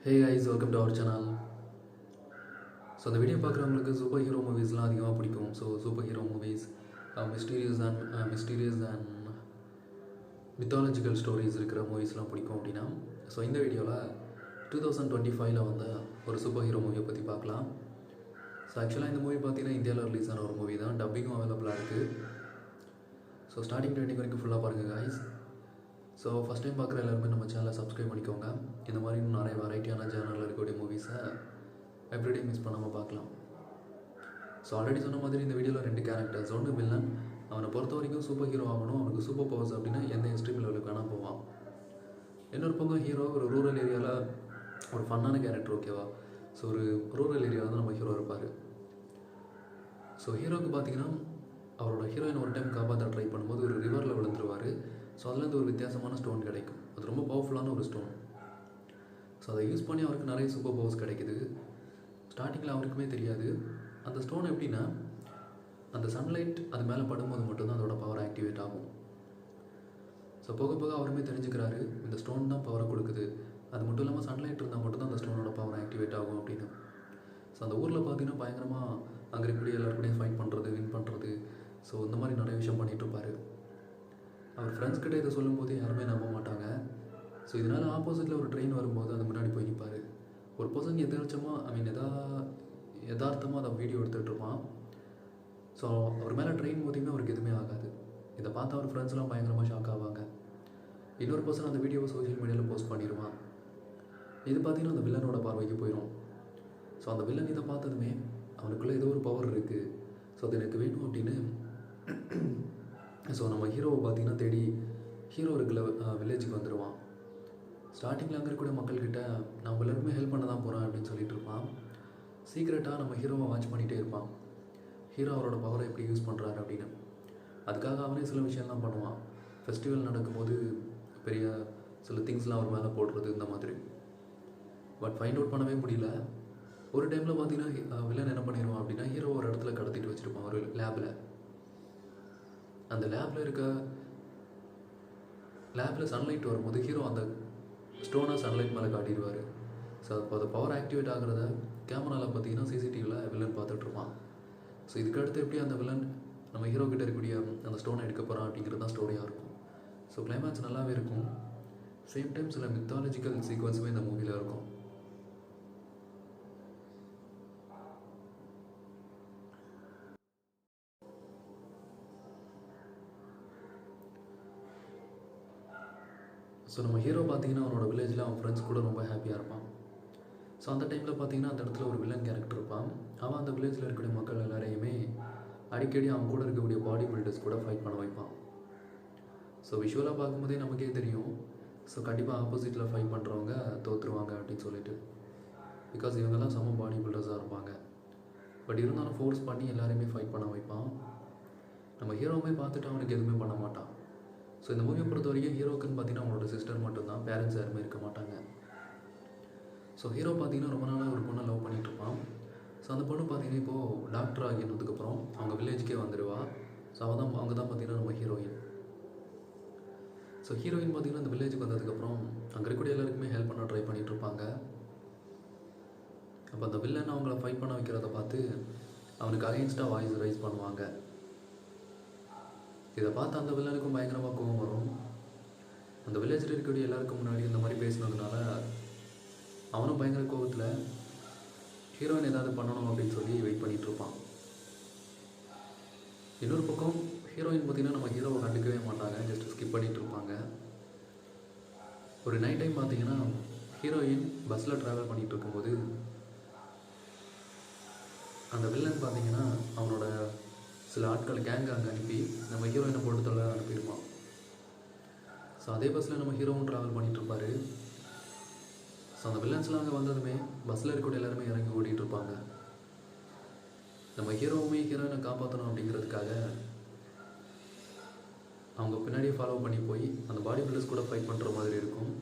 Hey guys, welcome to our channel. So அந்த video பார்க்குறவங்களுக்கு super hero மூவிஸ்லாம் அதிகமாக பிடிக்கும். So super hero movies mysterious and mythological stories இருக்கிற மூவிஸ்லாம் பிடிக்கும் அப்படின்னா ஸோ இந்த வீடியோவில் 2025 வந்த ஒரு சூப்பர் ஹீரோ மூவியை பற்றி பார்க்கலாம். ஸோ ஆக்சுவலாக இந்த மூவி பார்த்தீங்கன்னா இந்தியாவில் ரிலீஸ் ஆன ஒரு மூவி தான். டப்பிங்கும் அவைலபிளாக இருக்குது. ஸோ ஸ்டார்டிங் ட்ரெண்டிங் வரைக்கும் ஃபுல்லாக பாருங்கள் காய்ஸ். ஸோ ஃபஸ்ட் டைம் பார்க்குற எல்லாருமே நம்ம சேனலை சப்ஸ்கிரைப் பண்ணிக்கோங்க. இந்த மாதிரி இன்னும் நிறைய வெரைட்டியான சேனலில் இருக்கக்கூடிய மூவிஸை எவ்ரிடே மிஸ் பண்ணாமல் பார்க்கலாம். ஸோ ஆல்ரெடி சொன்ன மாதிரி இந்த வீடியோவில் 2 கேரக்டர்ஸ். ஒன்று வில்லன், அவனை பொறுத்த வரைக்கும் சூப்பர் ஹீரோ ஆகணும், அவனுக்கு சூப்பர் பவர்ஸ் அப்படின்னா எந்த எக்ஸ்ட்ரீம் லெவலுக்கு வேணால் போவான். இன்னொரு பக்கம் ஹீரோ ஒரு ரூரல் ஏரியாவில் ஒரு ஃபன்னான கேரக்டர், ஓகேவா. ஸோ ஒரு ரூரல் ஏரியாவில் தான் நம்ம ஹீரோ இருப்பார். ஸோ ஹீரோக்கு பார்த்தீங்கன்னா அவரோட ஹீரோயின் ஒரு டைம் காப்பாற்ற ட்ரை பண்ணும்போது ஒரு ரிவரில் விழுந்துருவார். ஸோ அதுலேருந்து ஒரு வித்தியாசமான ஸ்டோன் கிடைக்கும். அது ரொம்ப பவர்ஃபுல்லான ஒரு ஸ்டோன். ஸோ அதை யூஸ் பண்ணி அவருக்கு நிறைய சூப்பர் பவர்ஸ் கிடைக்குது. ஸ்டார்டிங்கில் அவருக்குமே தெரியாது. அந்த ஸ்டோன் எப்படின்னா அந்த சன்லைட் அது மேலே படும்போது மட்டும்தான் அதோட பவர் ஆக்டிவேட் ஆகும். ஸோ போக போக அவருமே தெரிஞ்சுக்கிறாரு இந்த ஸ்டோன் தான் பவரை கொடுக்குது. அது மட்டும் இல்லாமல் சன்லைட் இருந்தால் மட்டும்தான் அந்த ஸ்டோனோட பவர் ஆக்டிவேட் ஆகும் அப்படின்னு. ஸோ அந்த ஊரில் பார்த்தீங்கன்னா பயங்கரமாக அங்கே இருக்கக்கூடிய எல்லாருக்கூடையும் ஃபைட் பண்ணுறது, வின் பண்ணுறது, ஸோ இந்த மாதிரி நிறைய விஷயம் பண்ணிகிட்ருப்பார். அவர் ஃப்ரெண்ட்ஸ் கிட்டே இதை சொல்லும்போது யாருமே நம்ப மாட்டாங்க. ஸோ இதனால் ஆப்போசிட்டில் ஒரு ட்ரெயின் வரும்போது அது முன்னாடி போய் நிற்பார். ஒரு பர்சன் யதார்த்தமாக அதை வீடியோ எடுத்துகிட்டு இருப்பான். ஸோ அவர் மேலே ட்ரெயின் மோதியுமே அவருக்கு எதுவுமே ஆகாது. இதை பார்த்து அவர் ஃப்ரெண்ட்ஸ்லாம் பயங்கரமாக ஷாக் ஆவாங்க. இன்னொரு பர்சன் அந்த வீடியோவை சோஷியல் மீடியாவில் போஸ்ட் பண்ணிடுவான். இது பார்த்தீங்கன்னா அந்த வில்லனோட பார்வைக்கு போயிடும். ஸோ அந்த வில்லன் இதை பார்த்ததுமே அவனுக்குள்ளே ஏதோ ஒரு பவர் இருக்குது, ஸோ அது எனக்கு வேணும் அப்படின்னு ஸோ நம்ம ஹீரோவை பார்த்தீங்கன்னா தேடி ஹீரோ இருக்கிற வில்லேஜுக்கு வந்துடுவான். ஸ்டார்டிங்கில் அங்கே இருக்கக்கூடிய மக்கள்கிட்ட நம்ம எல்லாருமே ஹெல்ப் பண்ண தான் போகிறேன் அப்படின்னு சொல்லிட்டு இருப்பான். சீக்ரெட்டாக நம்ம ஹீரோவை வாட்ச் பண்ணிகிட்டே இருப்பான், ஹீரோ அவரோட பவரை எப்படி யூஸ் பண்ணுறாரு அப்படின்னு. அதுக்காக அவனே சில விஷயம்லாம் பண்ணுவான். ஃபெஸ்டிவல் நடக்கும்போது பெரிய சில திங்ஸ்லாம் அவர் மேலே போடுறது இந்த மாதிரி. பட் ஃபைண்ட் அவுட் பண்ணவே முடியல. ஒரு டைமில் பார்த்தீங்கன்னா வில்லன் என்ன பண்ணிடுவான் அப்படின்னா ஹீரோ ஒரு இடத்துல கடத்திட்டு வச்சுருப்பான், ஒரு லேபில். அந்த லேபில் சன்லைட் வரும்போது ஹீரோ அந்த ஸ்டோனாக சன்லைட் மேலே காட்டிடுவார். ஸோ அப்போ அது பவர் ஆக்டிவேட் ஆகிறத கேமராவில் பார்த்தீங்கன்னா சிசிடிவியில் வில்லன் பார்த்துட்ருப்பான். ஸோ இதுக்கடுத்து எப்படி அந்த வில்லன் நம்ம ஹீரோ கிட்ட இருக்கக்கூடிய அந்த ஸ்டோனை எடுக்க போகிறான் அப்படிங்கிறது தான் ஸ்டோரியாக இருக்கும். ஸோ கிளைமேக்ஸ் நல்லாவே இருக்கும். சேம் டைம் சில மித்தாலஜிக்கல் சீக்வன்ஸுமே இந்த மூவியில் இருக்கும். ஸோ நம்ம ஹீரோ பார்த்தீங்கன்னா அவனோட வில்லேஜில் அவன் ஃப்ரெண்ட்ஸ் கூட ரொம்ப ஹாப்பியாக இருப்பான். ஸோ அந்த டைமில் பார்த்தீங்கன்னா அந்த இடத்துல ஒரு வில்லன் கேரக்டர் இருப்பான். அவன் அந்த வில்லேஜில் இருக்கக்கூடிய மக்கள் எல்லாரையுமே அடிக்கடி அவன் கூட இருக்கக்கூடிய பாடி பில்டர்ஸ் கூட ஃபைட் பண்ண வைப்பான். ஸோ விஷுவலாக பார்க்கும்போதே நமக்கே தெரியும், ஸோ கண்டிப்பாக ஆப்போசிட்டில் ஃபைட் பண்ணுறவங்க தோற்றுருவாங்க அப்படின்னு சொல்லிட்டு. பிகாஸ் இவங்கெல்லாம் செம்ம பாடி பில்டர்ஸாக இருப்பாங்க. பட் இருந்தாலும் ஃபோர்ஸ் பண்ணி எல்லாரையுமே ஃபைட் பண்ண வைப்பான். நம்ம ஹீரோவுமே பார்த்துட்டு அவனுக்கு எதுவுமே பண்ண மாட்டான். ஸோ இந்த மூவியை பொறுத்த வரைக்கும் ஹீரோக்குன்னு பார்த்தீங்கன்னா அவங்களோட சிஸ்டர் மட்டும்தான், பேரண்ட்ஸ் யாருமே இருக்க மாட்டாங்க. ஸோ ஹீரோ பார்த்தீங்கன்னா ரொம்ப நாளாக ஒரு பொண்ணை லவ் பண்ணிகிட்ருப்பான். ஸோ அந்த பொண்ணு பார்த்தீங்கன்னா இப்போது டாக்டர் ஆகினதுக்கப்புறம் அவங்க வில்லேஜுக்கே வந்துடுவா. ஸோ அவங்க தான் பார்த்தீங்கன்னா நம்ம ஹீரோயின். ஸோ ஹீரோயின் பார்த்தீங்கன்னா இந்த வில்லேஜுக்கு வந்ததுக்கப்புறம் அங்கே இருக்கக்கூடிய எல்லாருக்குமே ஹெல்ப் பண்ண ட்ரை பண்ணிகிட்ருப்பாங்க. அப்போ அந்த வில்லன் அவங்கள ஃபைட் பண்ண வைக்கிறத பார்த்து அவனுக்கு அகைன்ஸ்டாக வாய்ஸ் ரைஸ் பண்ணுவாங்க. இதை பார்த்து அந்த வில்லனுக்கும் பயங்கரமாக கோவம் வரும். அந்த வில்லேஜில் இருக்கக்கூடிய எல்லாருக்கும் முன்னாடி இந்த மாதிரி பேசினதுனால அவனும் பயங்கர கோவத்தில் ஹீரோயின் ஏதாவது பண்ணணும் அப்படின்னு சொல்லி வெயிட் பண்ணிகிட்ருப்பான். இன்னொரு பக்கம் ஹீரோயின் பார்த்திங்கன்னா நம்ம ஹீரோவை கண்டுக்கவே மாட்டாங்க, ஜஸ்ட் ஸ்கிப் பண்ணிகிட்டு இருப்பாங்க. ஒரு நைட் டைம் பார்த்திங்கன்னா ஹீரோயின் பஸ்ஸில் ட்ராவல் பண்ணிகிட்டு இருக்கும்போது அந்த வில்லன் பார்த்திங்கன்னா அவனோட சில ஆட்கள் கேங்கை அங்கே அனுப்பி நம்ம ஹீரோயினை போட்டு தொல்லை அனுப்பியிருப்பான். ஸோ அதே பஸ்ஸில் நம்ம ஹீரோவும் ட்ராவல் பண்ணிகிட்ருப்பார். ஸோ அந்த வில்லன்ஸ்லாம் அங்கே வந்ததுமே பஸ்ஸில் இருக்கக்கூடிய எல்லாருமே இறங்கி ஓடிட்டுருப்பாங்க. நம்ம ஹீரோவுமே ஹீரோயினை காப்பாற்றணும் அப்படிங்கிறதுக்காக அவங்க பின்னாடியே ஃபாலோ பண்ணி போய் அந்த பாடி பில்டர்ஸ் கூட ஃபைட் பண்ணுற மாதிரி இருக்கும்.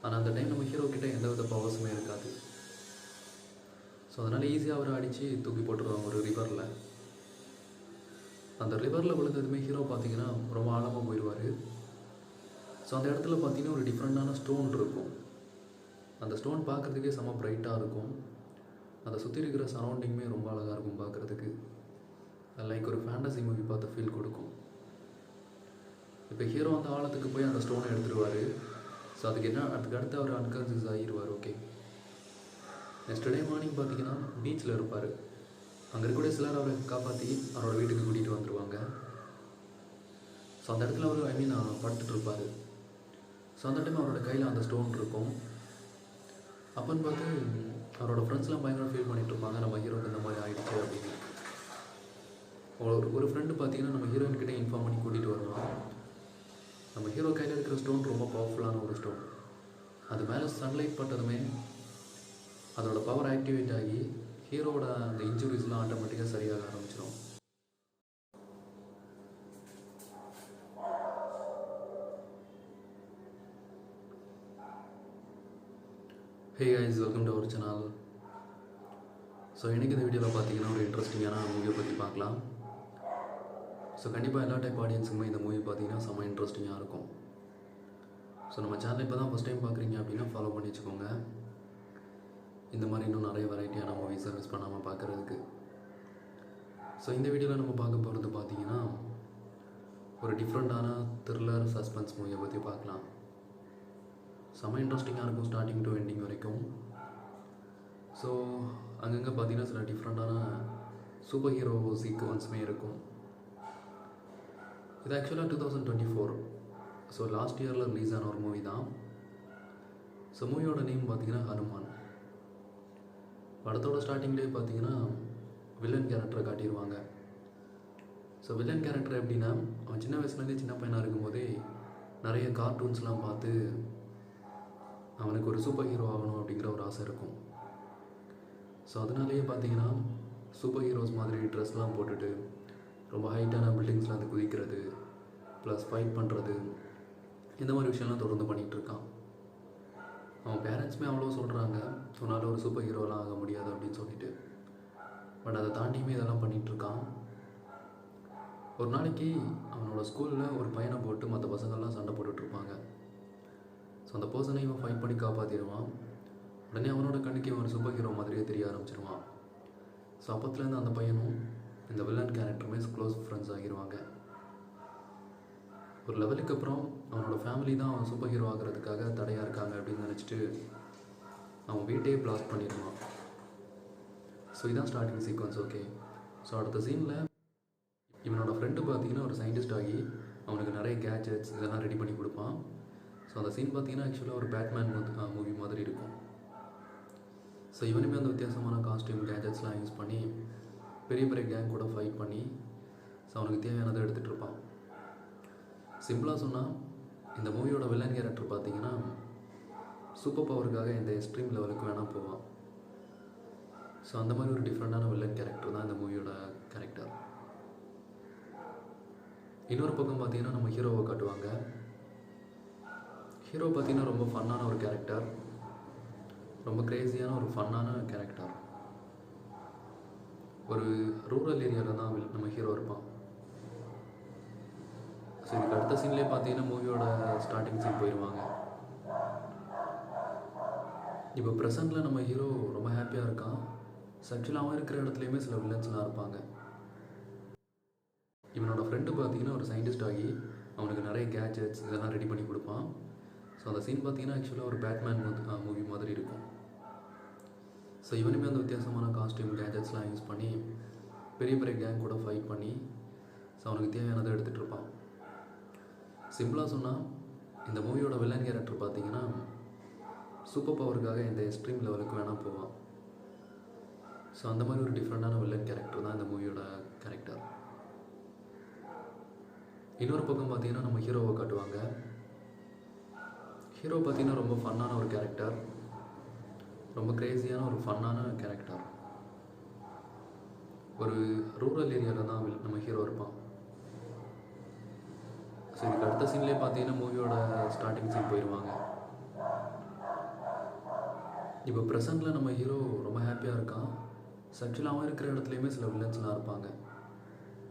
ஆனால் அந்த டைம் நம்ம ஹீரோ கிட்டே எந்த வித பவர்ஸுமே இருக்காது. ஸோ அதனால் ஈஸியாக அவரை அடித்து தூக்கி போட்டுருவாங்க ஒரு ரிவரில். அந்த ரிவரில் விழுந்ததுமே ஹீரோ பார்த்தீங்கன்னா ரொம்ப ஆழமாக போயிடுவார். ஸோ அந்த இடத்துல பார்த்தீங்கன்னா ஒரு டிஃப்ரெண்ட்டான ஸ்டோன் இருக்கும். அந்த ஸ்டோன் பார்க்குறதுக்கே செம்ம பிரைட்டாக இருக்கும். அதை சுற்றி இருக்கிற சரௌண்டிங்குமே ரொம்ப அழகாக இருக்கும் பார்க்குறதுக்கு. லைக் ஒரு ஃபேண்டசி மூவி பார்த்த ஃபீல் கொடுக்கும். இப்போ ஹீரோ அந்த ஆழத்துக்கு போய் அந்த ஸ்டோனை எடுத்துடுவார். ஸோ அதுக்கு அடுத்து அவர் அன்கான்சியஸ் ஆகிடுவார். ஓகே, நெக்ஸ்ட் டே மார்னிங் பார்த்தீங்கன்னா பீச்சில் இருப்பார். அங்கே இருக்கக்கூடிய சிலர் அவரை காப்பாற்றி அவரோட வீட்டுக்கு கூட்டிகிட்டு வந்துடுவாங்க. ஸோ அந்த இடத்துல அவர் படுத்துட்ருப்பார். ஸோ அந்த டைம் அவரோட கையில் அந்த ஸ்டோன் இருக்கும். அப்போன்னு பார்த்து அவரோட ஃப்ரெண்ட்ஸ்லாம் பயங்கர ஃபீல் பண்ணிகிட்ருப்பாங்க, நம்ம ஹீரோக்கு இந்த மாதிரி ஆகிடுச்சு அப்படின்னு. ஒரு ஃப்ரெண்டு பார்த்தீங்கன்னா நம்ம ஹீரோயின்கிட்ட இன்ஃபார்ம் பண்ணி கூட்டிகிட்டு வருவான். நம்ம ஹீரோ கையில் இருக்கிற ஸ்டோன் ரொம்ப பவர்ஃபுல்லான ஒரு ஸ்டோன். அது மேலே சன்லைட் பட்டதுமே அதோட பவர் ஆக்டிவேட் ஆகி ஹீரோவோட அந்த இன்ஜுரிஸ்லாம் ஆட்டோமேட்டிக்காக சரியாக ஆரம்பிச்சிடும். Hey guys, welcome to our channel. So இன்றைக்கி இந்த வீடியோவில் பார்த்தீங்கன்னா ஒரு இன்ட்ரெஸ்டிங்கான மூவியை பற்றி பார்க்கலாம். ஸோ கண்டிப்பாக எல்லா டைப் ஆடியன்ஸுக்குமே இந்த மூவி பார்த்தீங்கன்னா செம்ம இன்ட்ரெஸ்டிங்காக இருக்கும். ஸோ நம்ம சேனல் இப்போ தான் ஃபஸ்ட் டைம் பார்க்குறீங்க அப்படின்னா ஃபாலோ பண்ணி வச்சுக்கோங்க. இந்த மாதிரி இன்னும் நிறைய வெரைட்டியான மூவிஸை மிஸ் பண்ணாமல் பார்க்குறதுக்கு. ஸோ இந்த வீடியோவில் நம்ம பார்க்க போகிறது பார்த்தீங்கன்னா ஒரு டிஃப்ரெண்ட்டான த்ரில்லர் சஸ்பென்ஸ் மூவியை பற்றி பார்க்கலாம். செம்ம இன்ட்ரெஸ்டிங்காக இருக்கும் ஸ்டார்டிங் டு எண்டிங் வரைக்கும். ஸோ அங்கங்கே பார்த்தீங்கன்னா சில டிஃப்ரெண்ட்டான சூப்பர் ஹீரோ சீக்வன்ஸுமே இருக்கும். இது ஆக்சுவலாக 2024, ஸோ லாஸ்ட் இயரில் ரிலீஸ் ஆன ஒரு மூவி தான். ஸோ மூவியோட நேம் பார்த்தீங்கன்னா ஹனுமான். படத்தோட ஸ்டார்டிங்லேயே பார்த்தீங்கன்னா வில்லன் கேரக்டரை காட்டிடுவாங்க. ஸோ வில்லன் கேரக்டர் எப்படின்னா, அவன் சின்ன வயசுலேருந்தே சின்ன பையனாக இருக்கும்போதே நிறைய கார்ட்டூன்ஸ்லாம் பார்த்து அவனுக்கு ஒரு சூப்பர் ஹீரோ ஆகணும் அப்படிங்கிற ஒரு ஆசை இருக்கும். ஸோ அதனாலேயே பார்த்தீங்கன்னா சூப்பர் ஹீரோஸ் மாதிரி ட்ரெஸ்லாம் போட்டுட்டு ரொம்ப ஹைட்டான பில்டிங்ஸில் வந்து குதிக்கிறது, ப்ளஸ் ஃபைட் பண்ணுறது, இந்த மாதிரி விஷயம்லாம் தொடர்ந்து பண்ணிகிட்ருக்கான். அவன் பேரண்ட்ஸுமே அவ்வளோ சொல்கிறாங்க, உன்னால் ஒரு சூப்பர் ஹீரோலாம் ஆக முடியாது அப்படின்னு சொல்லிட்டு. பட் அதை தாண்டியுமே இதெல்லாம் பண்ணிகிட்ருக்கான். ஒரு நாளைக்கு அவனோட ஸ்கூலில் ஒரு பையனை போட்டு மற்ற பசங்கள்லாம் சண்டை போட்டுட்ருப்பாங்க. ஸோ அந்த பர்சனை இவன் ஃபைட் பண்ணி காப்பாற்றிடுவான். உடனே அவனோட கண்ணுக்கு இவன் ஒரு சூப்பர் ஹீரோ மாதிரியே தெரிய ஆரம்பிச்சிடுவான். ஸோ அப்பத்துலேருந்து அந்த பையனும் இந்த வில்லன் கேரக்டருமே க்ளோஸ் ஃப்ரெண்ட்ஸ் ஆகிடுவாங்க. ஒரு லெவலுக்கு அப்புறம் அவனோட ஃபேமிலி தான் அவன் சூப்பர் ஹீரோ ஆகிறதுக்காக தடையாக இருக்காங்க அப்படின்னு நினச்சிட்டு அவன் வீட்டையே பிளாஸ்ட் பண்ணிடுவான். ஸோ இதான் ஸ்டார்டிங் சீக்வன்ஸ். ஓகே, ஸோ அடுத்த சீனில் இவனோட ஃப்ரெண்டு பார்த்தீங்கன்னா ஒரு சயின்டிஸ்ட் ஆகி அவனுக்கு நிறைய கேஜெட்ஸ் இதெல்லாம் ரெடி பண்ணி கொடுப்பான். ஸோ அந்த சீன் பார்த்தீங்கன்னா ஆக்சுவலாக ஒரு பேட்மேன் மூவி மாதிரி இருக்கும். ஸோ இவனுமே அந்த வித்தியாசமான காஸ்டியூம் கேஜெட்ஸ்லாம் யூஸ் பண்ணி பெரிய பெரிய கேங் கூட ஃபைட் பண்ணி ஸோ அவனுக்கு தேவையானதை எடுத்துகிட்டு இருப்பான். சிம்பிளாக சொன்னால் இந்த மூவியோட வில்லன் கேரக்டர் பார்த்தீங்கன்னா சூப்பர் பவருக்காக இந்த எக்ஸ்ட்ரீம் லெவலுக்கு வேணால் போவான். ஸோ அந்த மாதிரி ஒரு டிஃப்ரெண்ட்டான வில்லன் கேரக்டர் தான் இந்த மூவியோட கேரக்டர். இன்னொரு பக்கம் பார்த்தீங்கன்னா நம்ம ஹீரோவை காட்டுவாங்க. ஹீரோ பார்த்தீங்கன்னா ரொம்ப ஃபன்னான ஒரு கேரக்டர், ரொம்ப க்ரேஸியான ஒரு ஃபன்னான கேரக்டர். ஒரு ரூரல் ஏரியாவில் தான் நம்ம ஹீரோ இருப்பான். ஸோ இதுக்கு அடுத்த சீன்லேயே பார்த்தீங்கன்னா மூவியோட ஸ்டார்டிங் சீன் போயிடுவாங்க. இப்போ ப்ரெசண்டில் நம்ம ஹீரோ ரொம்ப ஹாப்பியாக இருக்கான். ஸோ ஆக்சுவலாக அவன் இருக்கிற இடத்துலையுமே சில வில்லன்ஸ்லாம் இருப்பாங்க. இவனோட ஃப்ரெண்டு பார்த்தீங்கன்னா ஒரு சயின்டிஸ்ட் ஆகி அவனுக்கு நிறைய கேஜெட்ஸ் இதெல்லாம் ரெடி பண்ணி கொடுப்பான். ஸோ அந்த சீன் பார்த்தீங்கன்னா ஆக்சுவலாக ஒரு பேட்மேன் மூவி மாதிரி இருக்கும். ஸோ இவனுமே அந்த வித்தியாசமான காஸ்டியூம் கேஜெட்ஸ்லாம் யூஸ் பண்ணி பெரிய பெரிய கேங் கூட ஃபைட் பண்ணி ஸோ அவனுக்கு தேவையானதை எடுத்துகிட்டு இருப்பான். சிம்பிளாக சொன்னால் இந்த மூவியோட வில்லன் கேரக்டர் பார்த்தீங்கன்னா சூப்பர் பவருக்காக இந்த எக்ஸ்ட்ரீம் லெவலுக்கு வேணால் போவான். ஸோ அந்த மாதிரி ஒரு டிஃப்ரெண்ட்டான வில்லன் கேரக்டர் தான் இந்த மூவியோட கேரக்டர். இன்னொரு பக்கம் பார்த்தீங்கன்னா நம்ம ஹீரோவை காட்டுவாங்க. ஹீரோ பார்த்தீங்கன்னா ரொம்ப ஃபன்னான ஒரு கேரக்டர், ரொம்ப க்ரேஸியான ஒரு ஃபன்னான கேரக்டர். ஒரு ரூரல் ஏரியாவில் தான் நம்ம ஹீரோ இருப்பான். ஸோ இதுக்கு அடுத்த சீன்லேயே பார்த்தீங்கன்னா மூவியோட ஸ்டார்டிங் சீன் போயிடுவாங்க. இப்போ ப்ரெசண்டில் நம்ம ஹீரோ ரொம்ப ஹாப்பியாக இருக்கான். ஸோ ஆக்சுவலாக அவன் இருக்கிற இடத்துலையுமே சில வில்லன்ஸ்லாம் இருப்பாங்க.